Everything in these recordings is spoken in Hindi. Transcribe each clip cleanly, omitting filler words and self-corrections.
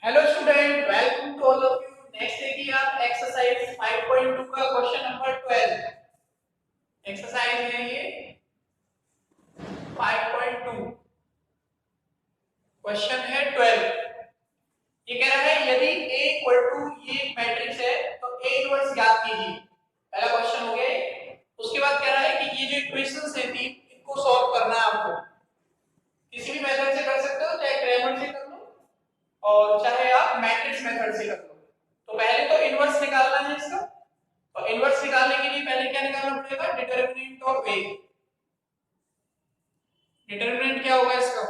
Hello student, welcome to all of you. Next देखिए आप एक्सरसाइज 5.2 का क्वेश्चन नंबर 12 एक्सरसाइज है ये 5.2 क्वेश्चन है 12। ये कह रहा है यदि A इक्वल टू ये एक मैट्रिक्स है तो A इनवर्स ज्ञात कीजिए। पहला क्वेश्चन हो गया ये। उसके बाद कह रहा है कि ये जो इक्वेशंस है तीन इनको सॉल्व करना है आपको। किसी भी मेथड से कर सकते हो, चाहे क्रैमर से कर लो और चाहे आप मैट्रिक्स मेथड से कर लो। तो पहले तो इनवर्स निकालना है इसका। तो इनवर्स निकालने के लिए पहले क्या निकालना पड़ेगा? Determinant of A. डिटरमिनेंट क्या होगा इसका?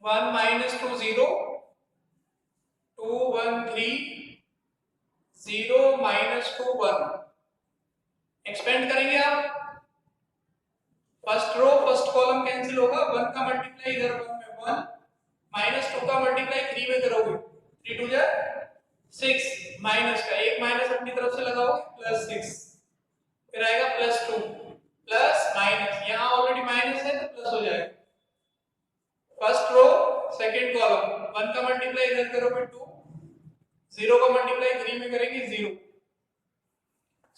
1 माइनस 2 0 2 1 3 0 माइनस 2 1। एक्सपेंड करेंगे आप, first row first column cancel होगा, 1 का मल्टीप्लाई इधर 1 में 1 माइनस 2 का मल्टीप्लाई 3 में करोगे 3 2 जा 6 माइनस का एक माइनस अपनी तरफ से लगाओगे प्लस 6 फिर आएगा प्लस 2 प्लस माइनस, यहाँ ऑलरेडी माइनस है तो प्लस हो जाएगा। फर्स्ट रो सेकंड कॉलम 1 का मल्टीप्लाई इधर करोगे 2 0 का मल्टीप्लाई 3 में करेंगे 0।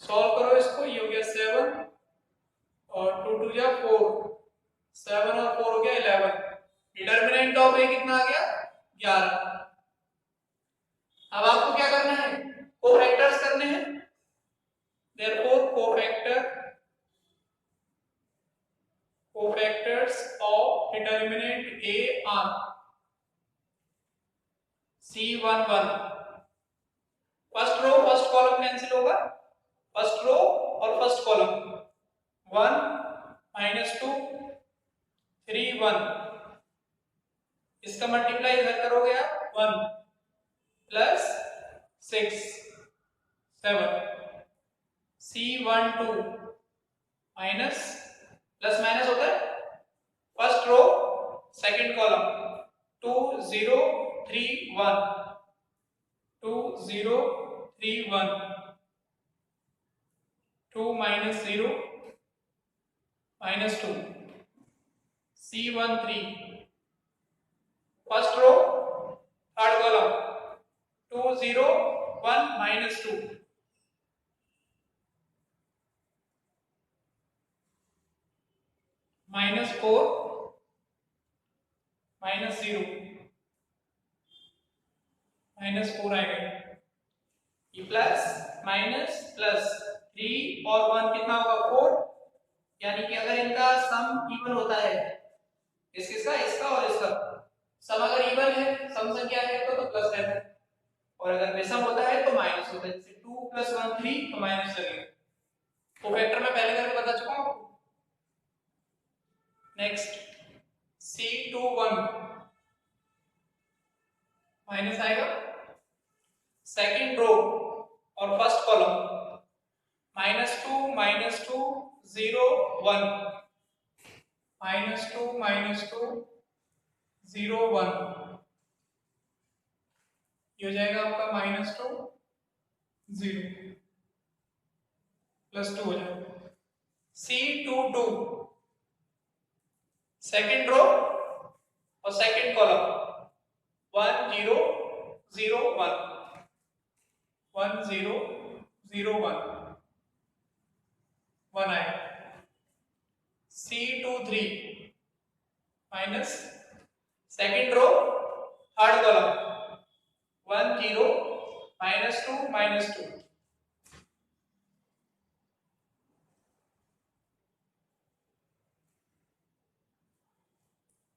सॉल्व करो इसको, ये हो गया 7 और 2 2 जा 4 7 और 4 हो गया 11। डिटरमिनेंट ऑफ ए कितना आ गया? 11। अब आपको क्या करना है? कोफैक्टर्स करने हैं। Therefore cofactors of determinant A are C11। First row first column cancel होगा, फर्स्ट रो और फर्स्ट कॉलम 1 माइनस 2 3 1। इसका मल्टीप्लाई इधर करोगे आप 1 plus 6 7 C12 minus plus minus होता है। First row second column 2 0 3 1 2 0 3 1 2 minus 0 minus 2 C13। First row third column 2 0 1 minus 2 minus 4 minus 0 minus 4 आएगा। ये प्लस माइनस प्लस 3 और 1 कितना होगा 4। यानी कि अगर इनका सम इवन होता है, इसका इसका और इसका सम अगर इवन है, सम संख्या है तो प्लस रहता है और अगर विषम होता है तो माइनस होता है। जैसे 2 + 1 3 तो माइनस लगेगा। तो फैक्टर में पहले करके बता चुका हूं। नेक्स्ट C21 माइनस आएगा। सेकंड रो और फर्स्ट कॉलम -2 -2 0 1 -2 -2 0 1। ये हो जाएगा आपका -2 0 +2 हो जाएगा। C22 सेकंड रो और सेकंड कॉलम 1 0 0 1 1 0 0 1 1 आएगा। C23 minus second row third column 1 0 -2 -2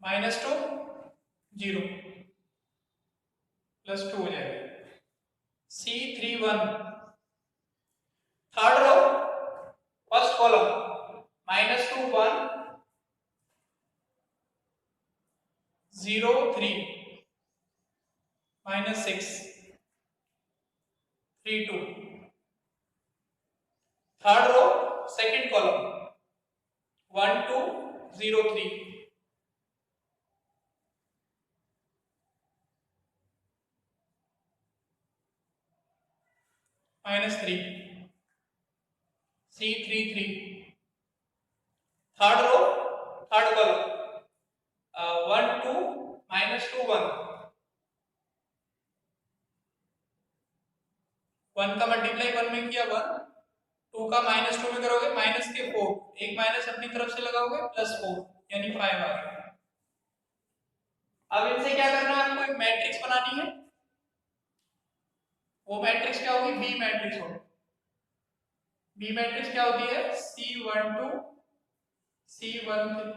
-2 0 +2 हो जाएगा। C31 third row first column -2 1 0 3 -6 3 2। Third row second column 1 2 0 3 -3 C33 third row third column 1 2 -2 1 1 का मल्टीप्लाई 1 में किया 1, 2 का माइनस 2 में करोगे माइनस के 4, एक माइनस अपनी तरफ से लगाओगे प्लस 4 यानी 5 आ गया। अब इनसे क्या करना है, आपको एक मैट्रिक्स बनानी है। वो मैट्रिक्स क्या होगी, बी मैट्रिक्स होगी। बी मैट्रिक्स क्या होती है, C12 C13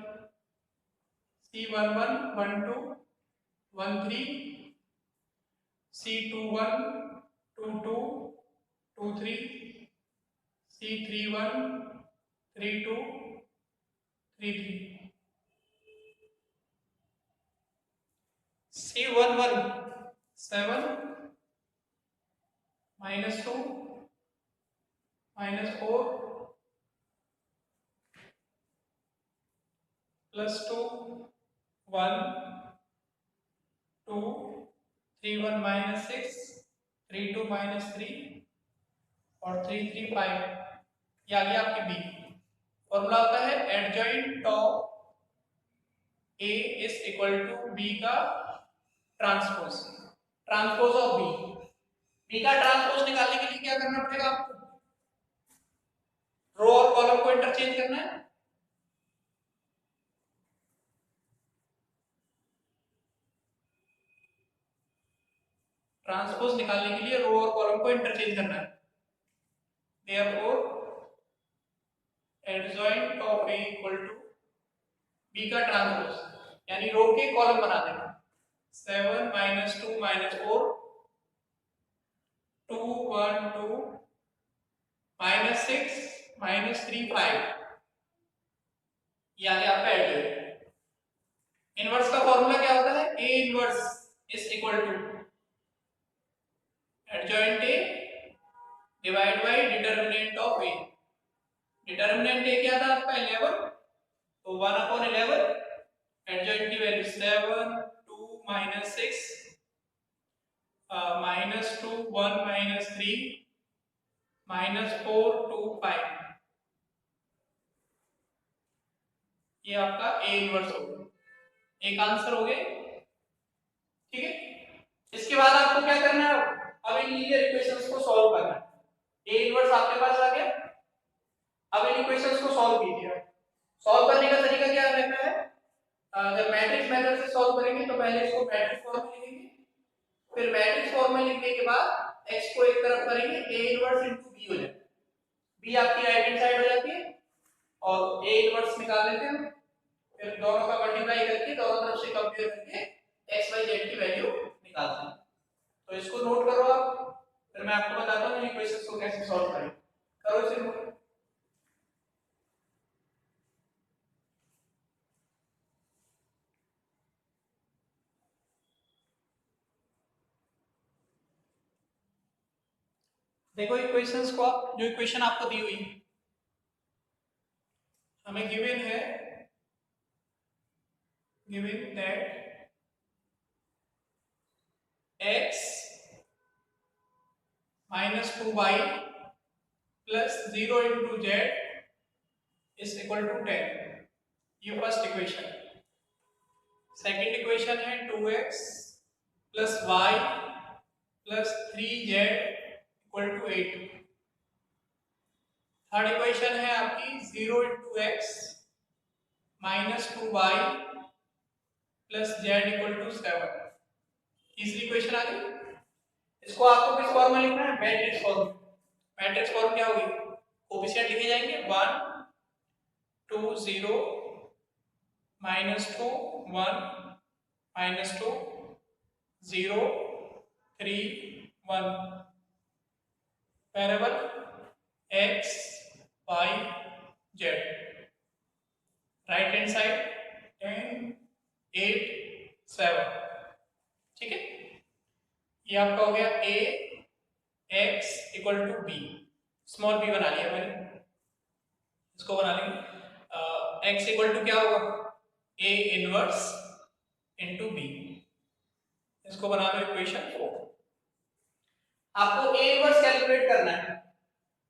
C11 12 13 C21 22 23 C31 32 33 C11 7 -2 -4 +2 1 2 31 -6 32 -3 और 3 3 5। ये आ गया आपकी बी। फॉर्मूला होता है adjoint of A is equal to B का transpose, transpose of B. B का ट्रांसपोज निकालने के लिए क्या करना पड़ेगा आपको, रो और कॉलम को इंटरचेंज करना है। ट्रांसपोज निकालने के लिए रो और कॉलम को इंटरचेंज करना है। Therefore adjoint of A equal to B का ट्रांसपोज यानी रो के कॉलम बना देना। 7 -2 -4 2 1 2 -6 -3 5। ये आ गया आपका एडजॉइंट। इनवर्स का फॉर्मूला क्या होता है, A inverse is equal to adjoint A divide by determinant of A. Determinant A क्या था आपका 11, तो 1/11 एडजॉइंट की वैल्यू 7 2 -6 -2 1 -3 -4 2 5। ये आपका ए इनवर्स हो गया, एक आंसर हो गया। ठीक है, इसके बाद आपको क्या करना है, अब इन लीनियर इक्वेशंस को सॉल्व करना है। ए इनवर्स आपके पास आ गया, अब इन इक्वेशंस को सॉल्व कीजिए। सॉल्व करने का तरीका क्या रहता है, जब मैट्रिक्स मेथड से सॉल्व करेंगे तो पहले इसको मैट्रिक्स फॉर्म में लिखेंगे, फिर मैट्रिक्स फॉर्म में लिखने के बाद x को एक तरफ करेंगे, a इनवर्स इनटू b हो जाएगा। b आपकी राइट हैंड साइड हो जाती है और a इनवर्स निकाल लेते हैं, फिर दोनों का मल्टीप्लाई करके दोनों तरफ से कंपेयर करके x y z की वैल्यू निकालते हैं। तो इसको नोट करो आप, फिर मैं आपको बताता हूं इक्वेशंस को कैसे सॉल्व करें। करो इसे नोट। देखो इक्वेशंस को, आप जो इक्वेशन आपको दी हुई हमें गिवन है, given that x -2y plus 0 into z is equal to 10। ये फर्स्ट इक्वेशन। सेकेंड इक्वेशन है 2x plus y plus 3z equal to 8। Third equation है आपकी 0 into x minus 2y plus z equal to 7। तीसरी इक्वेशन आ गई। इसको आपको किस फॉर्म में लिखना है, मैट्रिक्स फॉर्म। मैट्रिक्स फॉर्म क्या होगी, कोएफिशिएंट लिखे जाएंगे 1 2 0 -2 1 -2 0 3 1। Variable x y z, right hand side 10 8 7। ठीक है, ये आपका हो गया a x equal to b। Small b बना लिया मैंने, इसको बना लेंगे x इक्वल टू क्या होगा, a इनवर्स इनटू b। इसको बना लो इक्वेशन 4। आपको a इनवर्स कैलकुलेट करना है।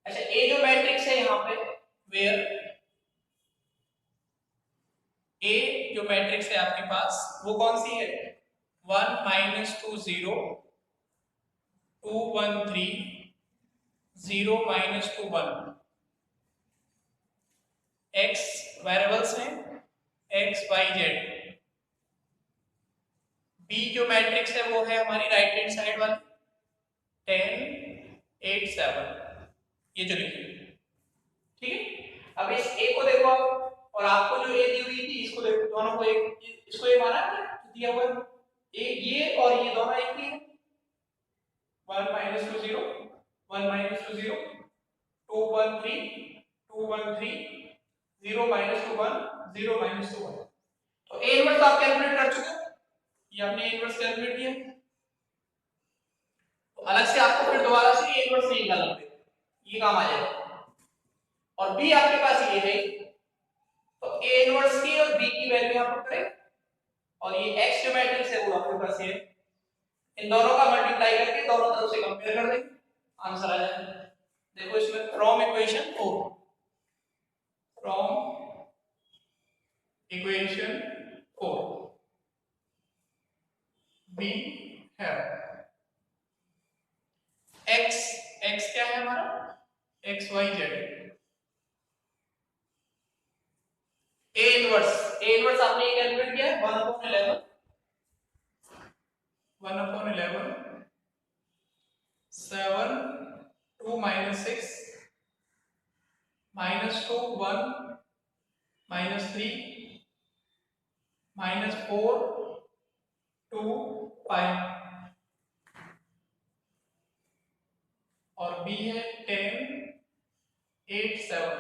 अच्छा, a जो मैट्रिक्स है यहाँ पे, वेयर a जो मैट्रिक्स है आपके पास वो कौन सी है, 1 -2 0 2 1 3 0 माइनस टू 1। x वेरिएबल्स हैं x y z। b जो मैट्रिक्स है वो है हमारी राइट हैंड साइड वाली 10 8 7, ये जो लिखी हुई है, ठीक है। अब इस a को देखो आप, और आपको जो a दी हुई थी इसको देखो, दोनों को एक, इसको ये माना है दिया हुआ है ये और ये दोनों एक ही है। 1 minus two 0 1 minus two 0 2 1 3 2 1 3 0 minus two 1 0 minus two 1। तो a इनवर्स आप कैलकुलेट कर चुके हो, ये आपने a इनवर्स कैलकुलेट किया, तो अलग से आपको फिर दोबारा से a इनवर्स नहीं निकालना पड़ेगा, ये काम आ जाएगा। और b आपके पास ये है, तो a इनवर्स की और b की वैल्यू यहां पर करें, और ये x जो मैट्रिक्स है वो आपके पास है, इन दोनों का मल्टीप्लाई करके दोनों तरफ से कंपेयर कर देंगे, आंसर आ जाएगा। देखो इसमें from equation 4, from equation 4 B है x, x क्या है हमारा x y z, a inverse आपने ये कैलकुलेट किया है 1/11 7 2 minus 6 minus 2 1 minus 3 minus 4 2 5, और b है 10 8 7।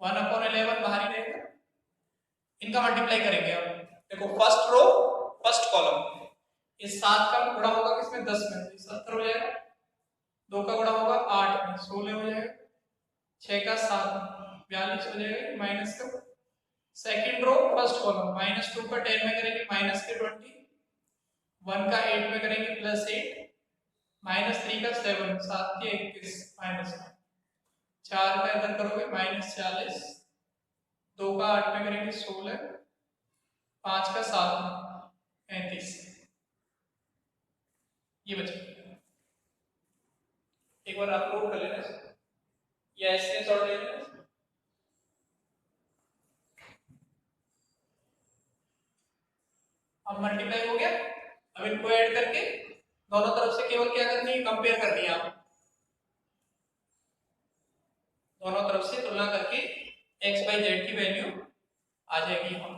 1/11 बाहर ही रहेगा, इनका मल्टीप्लाई करेंगे अब। देखो फर्स्ट रो फर्स्ट कॉलम, इस 7 का गुणा होगा किसमें 10 में, 70 हो जाएगा, 2 का गुणा होगा 8 में 16 हो जाएगा, 6 का 7 में 42 हो जाएगा, माइनस का। सेकंड रो फर्स्ट कॉलम, -2 का 10 में करेंगे माइनस के 20, 1 का 8 में करेंगे +8, -3 का 7 7 के 21 माइनस, 4 का इधर करोगे -40, 2 का 8 में करेंगे 16, 5 का 7 में 35, ये बचे। एक बार आप नोट कर लेना या स्क्रीनशॉट ले लेना। अब मल्टीप्लाई हो गया, अब इनको ऐड करके दोनों तरफ से केवल क्या करनी है, कंपेयर करनी है। आप दोनों तरफ से तुलना करके x y z की वैल्यू आ जाएगी। हम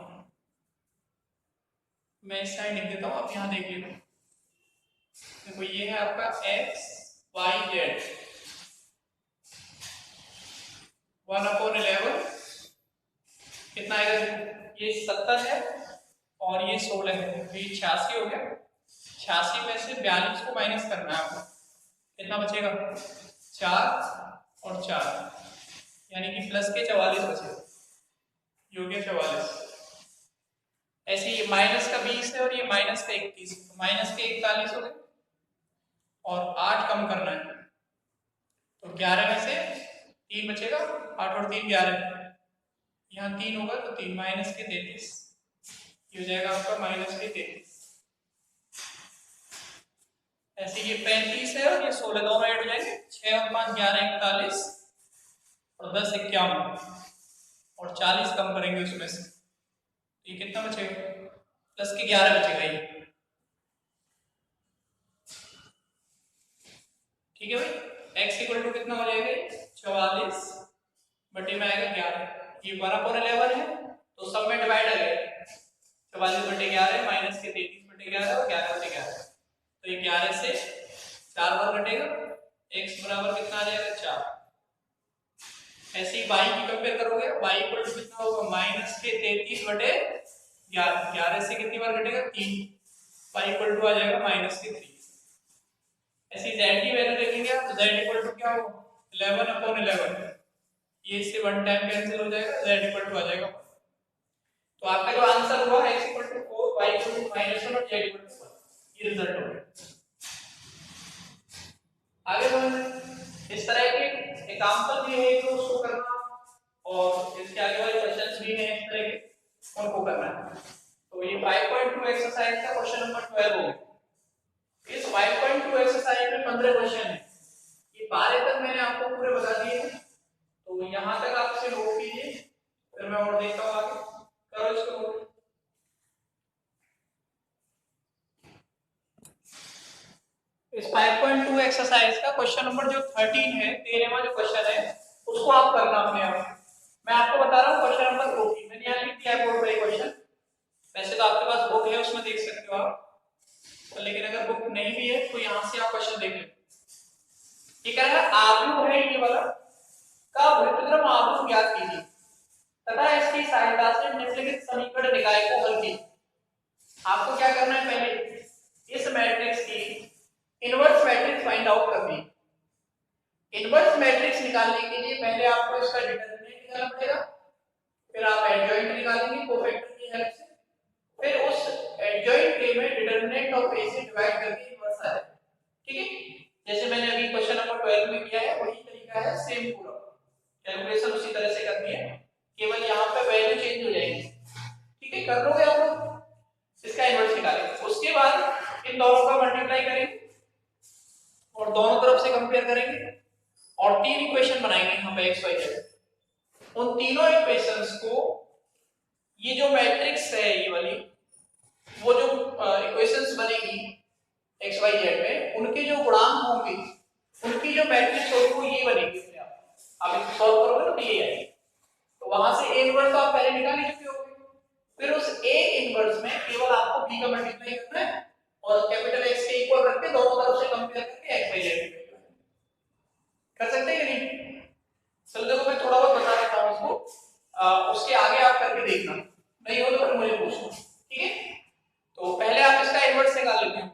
मैं इस साइड लिख देता हूँ, आप यहाँ देख लेना। देखो ये है आपका x y z 1/11 कितना आएगा, ये 70 है और ये 16 है, तो ये 86 हो गया। 86 में से 42 को माइनस करना है आपको, कितना बचेगा 4 और 4, यानी कि प्लस के 44 बचेगा, ये हो गया 44। ऐसे ये माइनस का 20 है और ये माइनस का 31, तो माइनस के 41 हो गए और 8 कम करना है, तो 11 में से 3 बचेगा, 8 और 3 11, यहाँ 3 होगा तो 3 माइनस के 33, ये हो जाएगा आपका माइनस के 33। ऐसे ये 35 है और ये 16 दोनों ऐड हो जाएंगे, 6 और 5 11 41 और 10 51 और 40 कम करेंगे उसमें से, तो ये कितना बचेगा, प्लस के 11 बचेगा ये, ठीक है भाई। x इक्वल टू कितना हो जाएगा 44 बटे में आएगा 11, ये 1/11 है तो सब में डिवाइड आ गया, 44 बटे 11 माइनस के 33 बटे 11 और 11 बटे 11, तो ये 11 से 4 बार घटेगा, x बराबर कितना आ जाएगा 4। ऐसे ही y की कंपेयर करोगे, y इक्वल टू कितना होगा माइनस के 33 बटे 11, 11 से कितनी बार घटेगा 3, y इक्वल टू आ जाएगा माइनस के 3। ऐसे z की वैल्यू देखेंगे आप, z इक्वल टू क्या होगा 11/11, ये इससे 1 टाइम कैंसिल हो जाएगा, z इक्वल टू आ जाएगा। तो आपका जो आंसर हुआ x equal to 4, y equal to -1 और z इक्वल टू 1, ये रिजल्ट हो गया। आगे बढ़ते इस तरह के एग्जांपल भी है जो शो करना, और इसके आगे वाले क्वेश्चंस भी हैं इस तरह के, उनको करना है। तो ये 5.2 एक्सरसाइज का क्वेश्चन नंबर 12 हो गया। इस 5.2 एक्सरसाइज में 15 क्वेश्चन है। ये 12 तक मैंने आपको पूरे बता दिए हैं, तो यहाँ तक आप इसे नोट कीजिए, फिर मैं और देखता हूँ आगे। करो इसको नोट। इस 5.2 एक्सरसाइज का क्वेश्चन नंबर जो 13 है, 13वां जो क्वेश्चन है, उसको आप करना अपने आप। मैं आपको बता रहा हूँ क्वेश्चन नंबर 14 मैंने यहाँ लिख दिया है बोर्ड पर ये क्वेश्चन। वैसे तो आपके पास बुक है, उसमें देख सकते हो आप, तो लेकिन अगर बुक नहीं भी है तो यहाँ से आप क्वेश्चन देख लें। ये कह रहा है आव्यूह है ये वाला का वृत्तक्रम आव्यूह ज्ञात कीजिए तथा इसकी सहायता से निम्नलिखित समीकरण निकाय को हल कीजिए। आपको क्या करना है, पहले इस मैट्रिक्स की इनवर्स मैट्रिक्स फाइंड आउट करनी है। इनवर्स मैट्रिक्स निकालने के लिए पहले आपको इसका डिटरमिनेंट निकालना पड़ेगा, फिर आप एडजॉइंट निकालेंगे कोफैक्टर की हेल्प से, फिर उस एडजॉइंट के में डिटरमिनेंट ऑफ ए से डिवाइड करके इनवर्स आ जाएगा। ठीक है, जैसे मैंने अभी क्वेश्चन नंबर 12 में किया है वही तरीका है, सेम पूरा कैलकुलेशन उसी तरह से करनी है, केवल यहाँ पे वैल्यू चेंज हो जाएगी। ठीक है, कर लोगे आप लोग, इसका इनवर्स निकालेंगे, उसके बाद इन दोनों का मल्टीप्लाई करेंगे और दोनों तरफ से कंपेयर करेंगे और तीन इक्वेशन बनाएंगे यहाँ पे एक्स वाई जेड। उन तीनों इक्वेशंस को ये जो मैट्रिक्स है ये वाली, वो जो इक्वेशंस बनेगी एक्स वाई जेड में, उनके जो गुणांक होंगे, उनकी जो मैट्रिक्स होगी वो ये बनेगी अपने आप। आप इसको सॉल्व करोगे तो ये आएगी, तो वहां से ए इनवर्स तो आप पहले निकाल ही चुके होंगे, फिर उस ए इनवर्स में केवल आपको बी का मल्टीप्लाई करना है और कैपिटल एक्स के इक्वल रख के दोनों तरफ से कंपेयर करके एक्स वाई जेड कर सकते हैं कि नहीं। चलो देखो मैं थोड़ा बहुत बता देता हूं उसको, उसके आगे आप करके देखना, नहीं हो तो फिर मुझे पूछना। ठीक है, तो पहले आप इसका इनवर्स निकाल लेते हैं।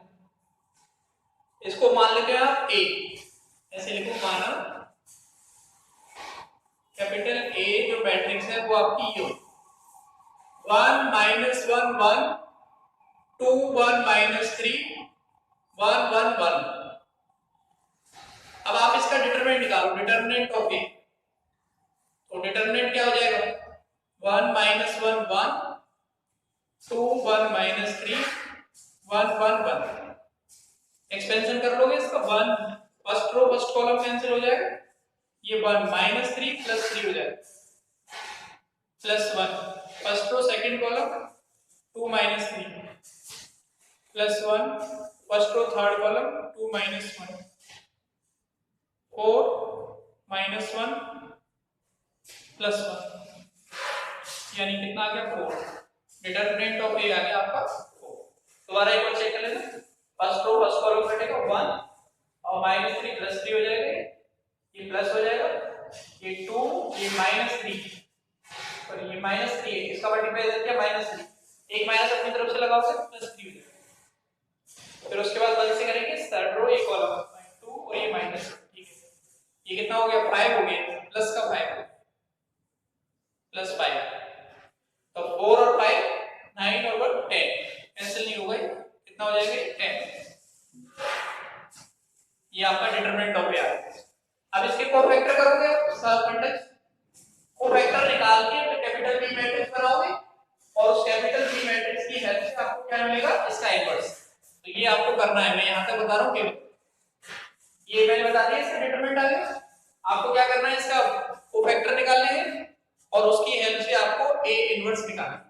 इसको मान लेते हैं आप ए, ऐसे लिखो, माना कैपिटल ए जो मैट्रिक्स है वो आपकी ये 1 -1 1 2 1 -3 1 1 1। अब आप इसका डिटरमिनेंट निकालो, डिटरमिनेंट ऑफ ए, तो डिटरमिनेंट क्या हो जाएगा, 1 -1 1 2 1 -3 1 1 1। एक्सपेंशन कर लोगे इसका, 1 first row first column cancel हो जाएगा, ये 1 -3 +3 हो जाएगा, +1 first row second column 2 -3 +1 first row third column 2 -1 4 -1 +1, यानी कितना आ गया 4। डिटरमिनेंट ऑफ ए आ गया आपका 4। दोबारा एक बार चेक कर लेना, फर्स्ट रो फर्स्ट कॉलम कटेगा 1 और -3 +3 हो जाएगा, ये प्लस हो जाएगा, ये 2 ये -3 और ये -3, इसका मल्टीप्लाई कर दिया -3, एक माइनस अपनी तरफ से लगाओगे +3 हो जाएगा। फिर उसके बाद 1 से करेंगे थर्ड रो एक कॉलम 2 और ये -2। ठीक है, ये कितना हो गया 5 हो गया, प्लस का 5 +5, तो 4 और 5 9 और 10 कैंसिल नहीं होगा, कितना हो जाएगा 10। ये आपका डिटरमिनेंट ऑफ ए आ गया। अब इसके कोफैक्टर करोगे, कोफैक्टर निकाल के फिर कैपिटल बी मैट्रिक्स बनाओगे और उस कैपिटल बी मैट्रिक्स की हेल्प से आपको क्या मिलेगा, इसका इनवर्स। तो ये आपको करना है, मैं यहां तक बता रहा हूं केवल, ये मैंने बता दिया, इसका डिटरमिनेंट आ गया। आपको क्या करना है, इसका कोफैक्टर निकालने हैं और उसकी हेल्प से आपको ए इनवर्स निकालना है।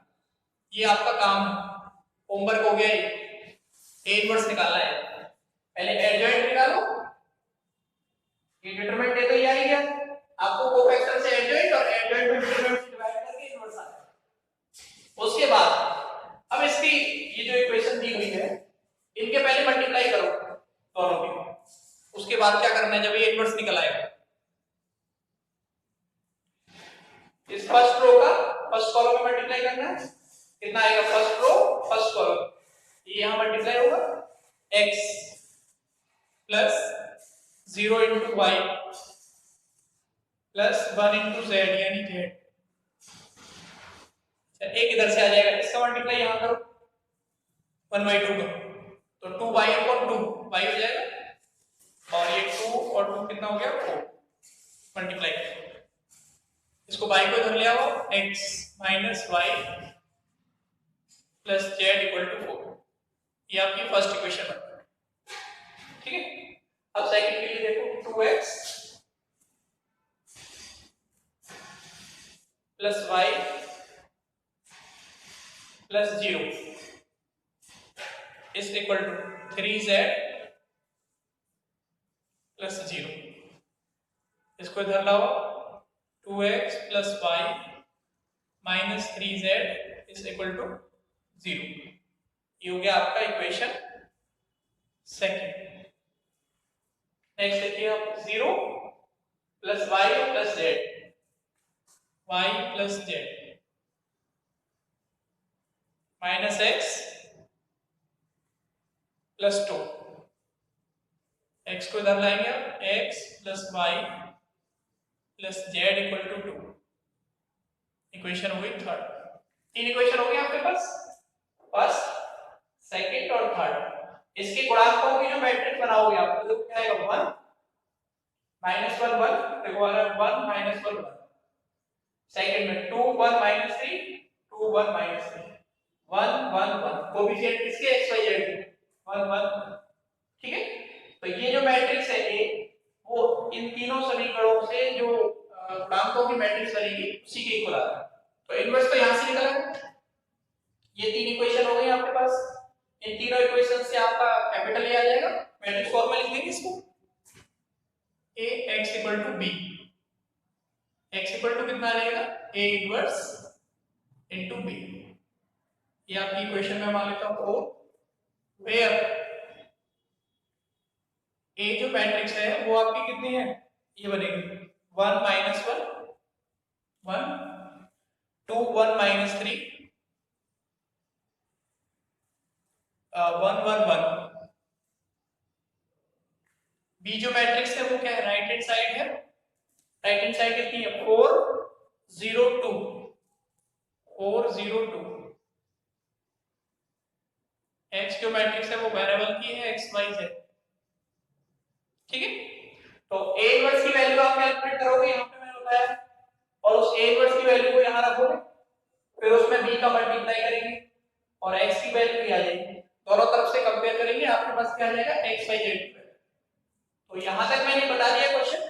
ये आपका काम है, होमवर्क हो गया, ये ए इनवर्स निकालना है। पहले एडजॉइंट निकालो, ये डिटरमिनेंट है तो ये आ ही गया, आपको कोफैक्टर से एडजॉइंट और एडजॉइंट में डिटरमिनेंट से डिवाइड करके इनवर्स आ जाएगा। उसके बाद अब इसकी ये जो इक्वेशन दी हुई है, इनके पहले मल्टीप्लाई करो दोनों की, उसके बाद क्या करना है, जब ये इनवर्स निकल आएगा, इस फर्स्ट रो का फर्स्ट कॉलम में मल्टीप्लाई करना है, कितना आएगा फर्स्ट रो फर्स्ट कॉलम, ये यहां मल्टीप्लाई होगा, x plus 0 into y plus 1 into z यानी z। एक इधर से आ जाएगा, इसका मल्टीप्लाई यहां करो 1/2 का, तो 2y अपॉन 2 y हो जाएगा और ये 2 और 2 कितना हो गया 4, मल्टीप्लाई इसको y को इधर ले आओ, x minus y plus z equal to 4। ये आपकी फर्स्ट इक्वेशन है। ठीक है। अब सेकंड के लिए देखो 2x plus y plus 0 is equal to 3z plus 0। इसको इधर लाओ, 2x plus y minus 3z is equal to 0। ये हो गया आपका इक्वेशन सेकंड। नेक्स्ट देखिए आप 0 plus y plus z, y plus z minus x plus 2। x को इधर लाएंगे आप, x plus y plus z equal to 2। Equation हो गई थर्ड। तीन इक्वेशन हो गए आपके पास, फर्स्ट सेकंड और थर्ड। इसके गुणांकों की जो मैट्रिक्स बनाओगे आप तो क्या आएगा 1 माइनस 1 1, देखो आ रहा है 1 माइनस 1 1। सेकंड में 2 1 माइनस 3 2 1 माइनस 3 1 1 1। कोएफिशिएंट किसके x y z के 1 1। ठीक है। तो ये जो मैट्रिक्स है ए, वो इन तीनों समीकरणों से जो गुणांकों की मैट्रिक्स बनेगी उसी के इक्वल आता है। तो इनवर्स तो यहां से निकला है। ये तीन इक्वेशन हो गई आपके पास। इन तीनों इक्वेशन से आपका कैपिटल ए आ जाएगा। मैट्रिक्स फॉर्मूला लिख देंगे इसको, a x equal to b। x equal to कितना आ जाएगा, a इनवर्स इनटू b। ये आपकी इक्वेशन में मान लेता हूं ओ, वेयर a जो मैट्रिक्स है वो आपकी कितनी है, ये बनेगी 1 माइनस 1 1 2 1 माइनस 3 1 1 1। बी जो मैट्रिक्स है वो क्या है, राइट हैंड साइड है। राइट हैंड साइड कितनी है 4 0 2 4 0 2। एक्स जो मैट्रिक्स है वो वेरिएबल की है एक्स वाई जेड। ठीक है। तो a इनवर्स की वैल्यू आप कैलकुलेट करोगे, यहां पे मैंने बताया, और उस a इनवर्स की वैल्यू को यहां रखोगे, फिर उसमें b का मल्टीप्लाई करेंगे और x की वैल्यू भी आ जाएगी। दोनों तरफ से कंपेयर करेंगे, आपके पास क्या आ जाएगा x y z। तो यहां तक मैंने बता दिया क्वेश्चन।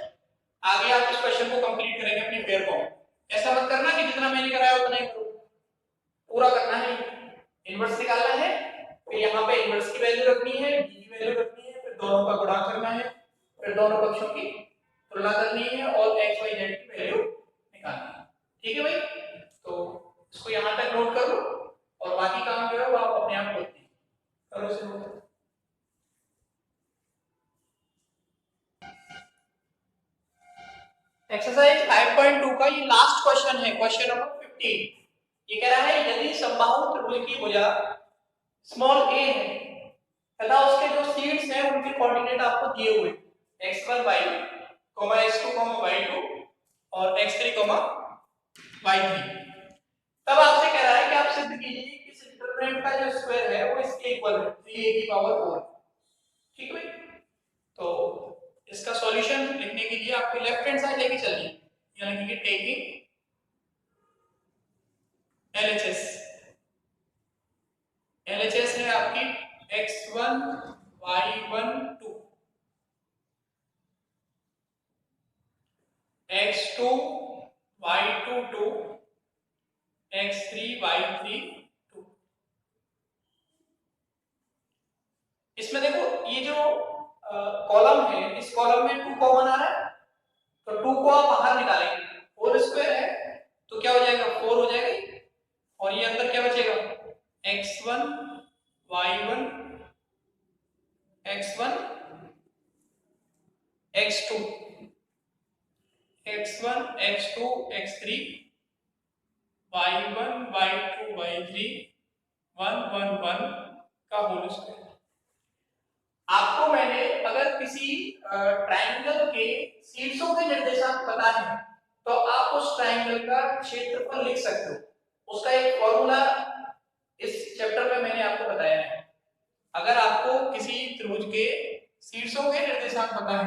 आगे आप इस क्वेश्चन को कंप्लीट करेंगे अपनी पेयर फॉर्म। ऐसा मत करना कि जितना मैंने कराया उतना ही करो, पूरा करना है। इनवर्स निकालना है, फिर यहाँ पे इनवर्स की वैल्यू रखनी है, b की वैल्यू रखनी है, फिर दोनों का गुणा करना है, फिर दोनों पक्षों की तुलना करनी है और x y z की वैल्यू निकालनी है। ठीक है भाई। तो इसको यहाँ तक नोट कर लो और बाकी काम जो है वो आप अपने आप करते हैं, करो से नोट। एक्सरसाइज 5.2 का ये लास्ट क्वेश्चन है, क्वेश्चन नंबर 15। ये कह रहा है यदि समबाहु त्रिभुज की भुजा स्मॉल a है तथा उसके जो सीड्स हैं उनके कोऑर्डिनेट आपको दिए हुए x1 y1, x2 y2 और x3 y3। तब आपसे कह रहा है कि आप सिद्ध कीजिए कि इस डिटरमिनेंट का जो स्क्वायर है वो इसके इक्वल है 3a की पावर 4। ठीक है भाई। तो इसका सॉल्यूशन लिखने के लिए आपको लेफ्ट हैंड साइड लेके चलिए, यानी कि टेकिंग LHS। LHS है आपकी x1 y1 2 x2 y2 2 x3 y3 2। इसमें देखो ये जो कॉलम है, इस कॉलम में 2 कॉमन आ रहा है, तो 2 को आप बाहर निकालेंगे, 4 स्क्वायर है तो क्या हो जाएगा 4 हो जाएगा, और ये अंदर क्या बचेगा x1 y1 x1 x2 x1 x2 x3 y1 y2 y3 1 1 1 का होल स्क्वायर। आपको मैंने अगर किसी ट्रायंगल के शीर्षों के निर्देशांक पता है तो आप उस ट्रायंगल का क्षेत्रफल लिख सकते हो। उसका एक फॉर्मूला इस चैप्टर में मैंने आपको बताया है। अगर आपको किसी त्रिभुज के शीर्षों के निर्देशांक पता है,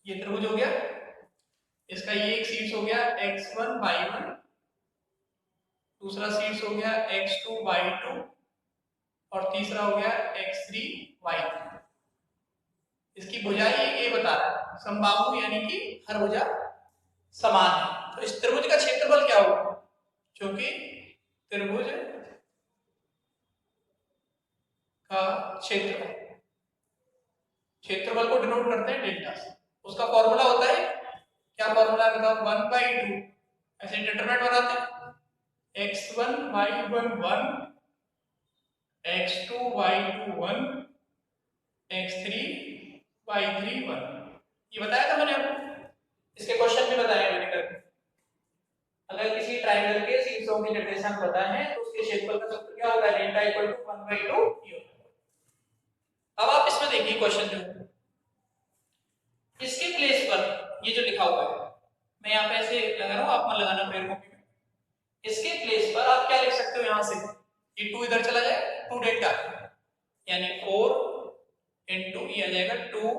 ये त्रिभुज हो गया, इसका ये एक शीर्ष हो गया x1 y1, दूसरा शीर्ष हो गया x2 y2 और तीसरा हो गया x3 y3। इसकी भुजाएं ये बता रहा है, समबाहु यानी कि हर भुजा समान है। तो इस त्रिभुज का क्षेत्रफल क्या होगा, क्योंकि त्रिभुज का क्षेत्रफल को डिनोट करते हैं डेल्टा से। उसका फॉर्मूला होता है, क्या फॉर्मूला है बताओ, 1/2 ऐसे डिटरमिनेंट बनाते हैं, x1 y1 1, x2 y2 1, x3 y3 1। ये बताया था मैंने आपको, इसके क्वेश्चन भी बताए मैंने करके। अगर किसी ट्रायंगल के शीर्षों के निर्देशांक पता है तो उसके क्षेत्रफल का सूत्र क्या होता है, डेल्टा इक्वल टू 1/2 ये। अब आप इसमें देखिए क्वेश्चन जो इसके प्लेस पर ये जो लिखा हुआ है, मैं यहाँ पे ऐसे लगा रहा हूँ, आप मत लगाना पेड़ कॉपी में। इसके प्लेस पर आप क्या लिख सकते हो, यहाँ से ये 2 इधर चला जाए, 2 डेल्टा यानी 4 इंटू ये आ जाएगा 2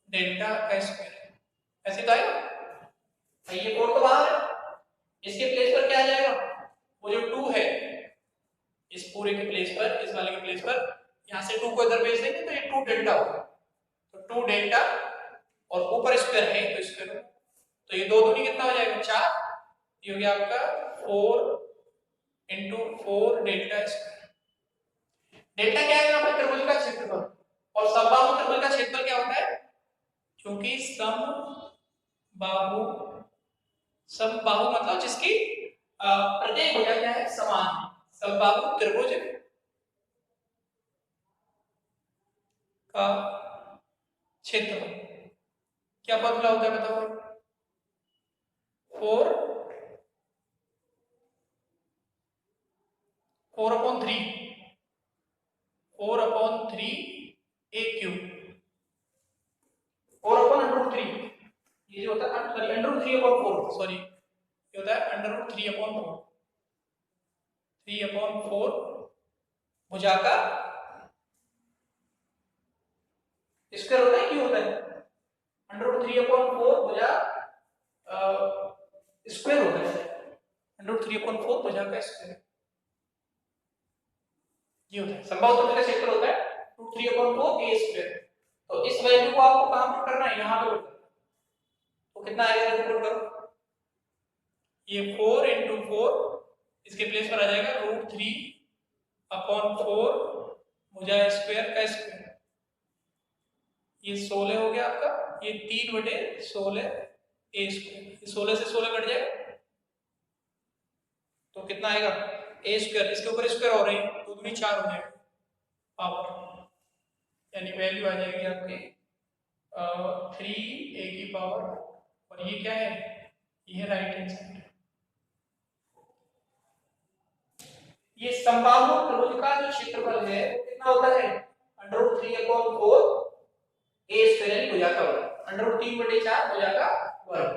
डेल्टा का स्क्वायर, ऐसे तो आएगा। ये 4 तो बाहर है, इसके प्लेस पर क्या आ जाएगा, वो जो 2 है इस पूरे के प्लेस पर, इस वाले के प्लेस पर यहाँ से 2 को इधर भेज देंगे तो ये 2 डेल्टा होगा। तो 2 डेल्टा और ऊपर स्क्वायर है तो स्क्वायर, तो ये 2 दूनी कितना हो जाएगा 4, ये हो गया आपका 4 इंटू 4 डेल्टा स्क्वायर। डेल्टा क्या है यहाँ पर, त्रिभुज का क्षेत्रफल, और समबाहु त्रिभुज का क्षेत्रफल क्या होता है, क्योंकि समबाहु मतलब जिसकी प्रत्येक भुजा क्या है समान है, समबाहु त्रिभुज का क्षेत्रफल क्या फॉर्मूला होता है बताओ, 4/3 a क्यूब, 4/√3, ये जो होता है सॉरी √3/4, सॉरी ये होता है √3/4, 3/4 भुजा का स्क्वायर होता है, क्यों होता है √3/4 भुजा स्क्वायर होता है, √3/4 भुजा का स्क्वायर ये होता है। समबाहु त्रिभुज का क्षेत्रफल होता है √3/4 a स्क्वायर। तो इस वैल्यू को आपको कहां पुट करना है, यहां पे पुट करना है, तो कितना आएगा देखो, पुट करो, ये 4 इंटू 4 इसके प्लेस पर आ जाएगा √3/4 भुजा स्क्वायर का स्क्वायर, ये 16 हो गया आपका, ये 3/16 a स्क्वायर, 16 से 16 कट जाएगा तो कितना आएगा a स्क्वायर, इसके ऊपर स्क्वायर हो रही है, 2 दूनी 4 हो जाएगा पावर, यानी वैल्यू आ जाएगी आपकी 3a की पावर, और ये क्या है, ये राइट हैंड साइड। ये समबाहु त्रिभुज का जो क्षेत्रफल है वो कितना होता है, √3/4 a स्क्वायर यानी भुजा का वर्ग, √3/4 भुजा का वर्ग।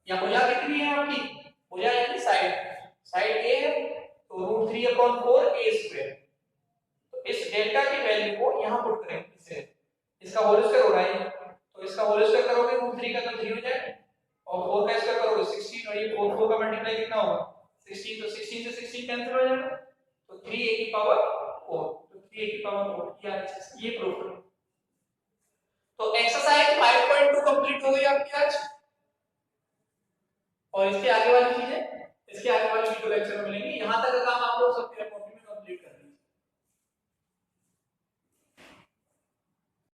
या भुजा कितनी है आपकी, भुजा यानी साइड a है तो √3/4 a स्क्वायर। तो इस डेल्टा की वैल्यू को यहां पुट करेंगे, इससे इसका होल स्क्वायर हो रहा है, तो इसका होल स्क्वायर करोगे √3 का तो 3 हो जाएगा, और 4 का स्क्वायर करोगे 16, और ये 4 का मल्टीप्लाई कितना होगा 16, तो 16 से 16 कैंसिल हो जाएगा, तो 3a की पावर 4, तो 3a की पावर 4 ये प्रूफ करो। तो एक्सरसाइज 5.2 कंप्लीट हो गई आपकी आज, और इसके आगे वाली चीजें इसके आगे वाले वीडियो लेक्चर में